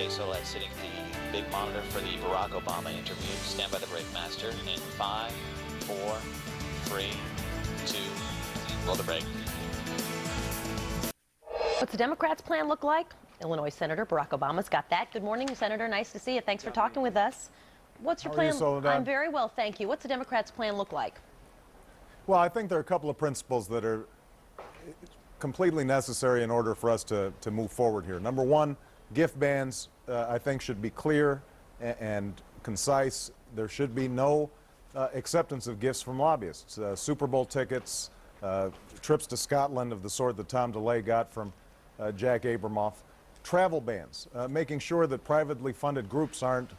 Okay, so let's sitting at the big monitor for the Barack Obama interview. Stand by the break master in 5, 4, 3, 2, roll the break. What's the Democrats' plan look like? Illinois Senator Barack Obama's got that. Good morning, Senator. Nice to see you. Thanks for talking with us. What's your plan? How are you, Soledad? I'm very well, thank you. What's the Democrats' plan look like? Well, I think there are a couple of principles that are completely necessary in order for us to move forward here. Number one, gift bans, I think, should be clear and concise. There should be no acceptance of gifts from lobbyists. Super Bowl tickets, trips to Scotland of the sort that Tom DeLay got from Jack Abramoff. Travel bans, making sure that privately funded groups aren't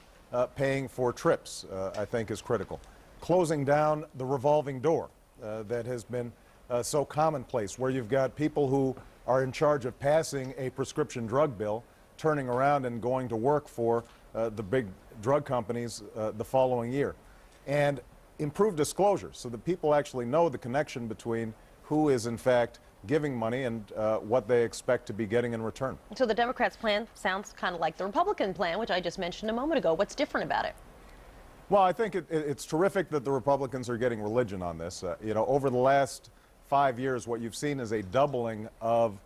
paying for trips, I think is critical. Closing down the revolving door that has been so commonplace, where you've got people who are in charge of passing a prescription drug bill, turning around and going to work for the big drug companies the following year. And improve disclosure so that people actually know the connection between who is in fact giving money and what they expect to be getting in return. So the Democrats' plan sounds kind of like the Republican plan, which I just mentioned a moment ago. What's different about it? Well, I think it's terrific that the Republicans are getting religion on this. You know, over the last 5 years, what you've seen is a doubling of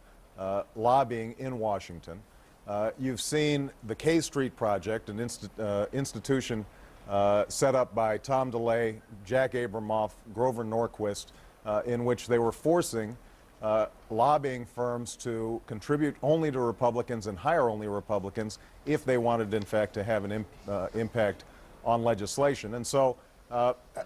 lobbying in Washington. You've seen the K Street Project, an institution set up by Tom DeLay, Jack Abramoff, Grover Norquist, in which they were forcing lobbying firms to contribute only to Republicans and hire only Republicans if they wanted, in fact, to have an impact on legislation. And so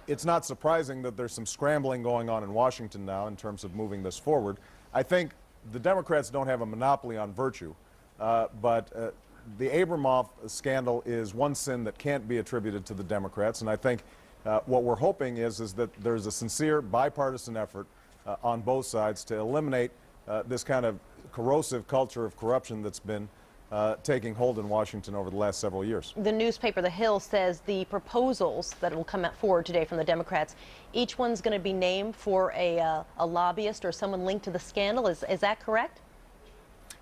it's not surprising that there's some scrambling going on in Washington now in terms of moving this forward. I think the Democrats don't have a monopoly on virtue, but the Abramoff scandal is one sin that can't be attributed to the Democrats, and I think what we're hoping is that there's a sincere bipartisan effort on both sides to eliminate this kind of corrosive culture of corruption that's been taking hold in Washington over the last several years. The newspaper The Hill says the proposals that will come forward today from the Democrats, each one's going to be named for a lobbyist or someone linked to the scandal. Is that correct?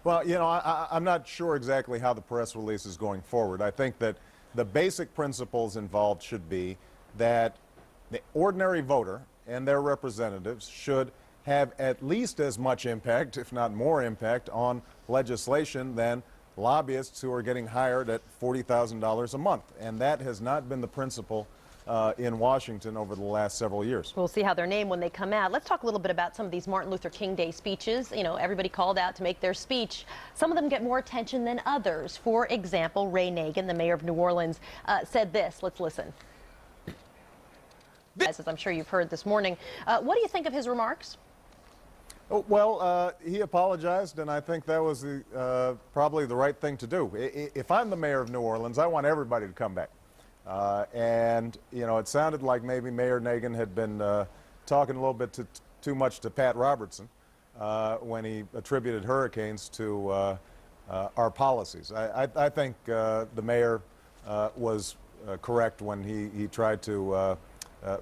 Well, you know, I'm not sure exactly how the press release is going forward. I think that the basic principles involved should be that the ordinary voter and their representatives should have at least as much impact, if not more impact, on legislation than lobbyists who are getting hired at $40,000 a month. And that has not been the principle in Washington over the last several years. We'll see how they're named when they come out. Let's talk a little bit about some of these Martin Luther King Day speeches. You know, everybody called out to make their speech. Some of them get more attention than others. For example, Ray Nagin, the mayor of New Orleans, said this. Let's listen. As I'm sure you've heard this morning. What do you think of his remarks? Oh, well, he apologized, and I think that was probably the right thing to do. If I'm the mayor of New Orleans, I want everybody to come back. And, you know, it sounded like maybe Mayor Nagin had been talking a little bit too much to Pat Robertson when he attributed hurricanes to our policies. I think the mayor was correct when he tried to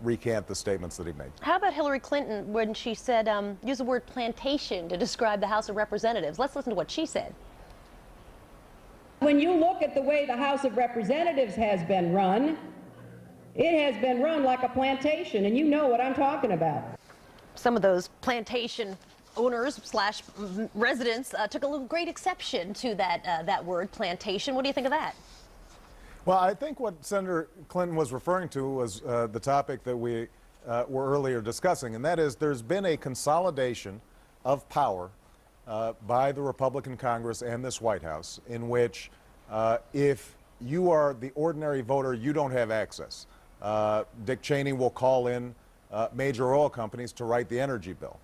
recant the statements that he made. How about Hillary Clinton when she said, use the word plantation to describe the House of Representatives? Let's listen to what she said. When you look at the way the House of Representatives has been run, it has been run like a plantation, and you know what I'm talking about. Some of those plantation owners slash residents took a little great exception to that word, plantation. What do you think of that? Well, I think what Senator Clinton was referring to was the topic that we were earlier discussing, and that is there's been a consolidation of power by the Republican Congress and this White House in which if you are the ordinary voter, you don't have access. Dick Cheney will call in major oil companies to write the energy bill.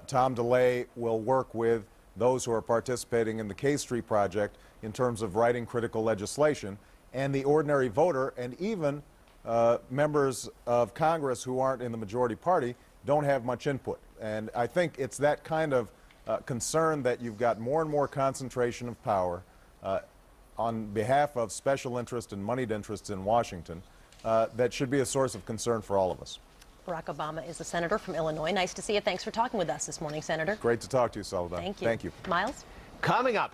Tom DeLay will work with those who are participating in the K Street Project in terms of writing critical legislation. And the ordinary voter and even members of Congress who aren't in the majority party don't have much input. And I think it's that kind of concern that you've got more and more concentration of power on behalf of special interest and moneyed interests in Washington that should be a source of concern for all of us. Barack Obama is a senator from Illinois. Nice to see you. Thanks for talking with us this morning, Senator. Great to talk to you, Soledad. Thank you. Thank you. Miles? Coming up.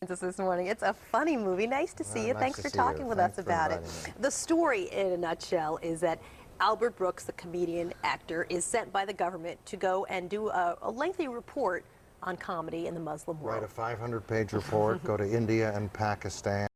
This morning. It's a funny movie. Nice to see you. Nice Thanks to for see you. talking with Thanks us for about it. inviting me. The story in a nutshell is that Albert Brooks, the comedian actor, is sent by the government to go and do a lengthy report on comedy in the Muslim world. Write a 500-page report, go to India and Pakistan.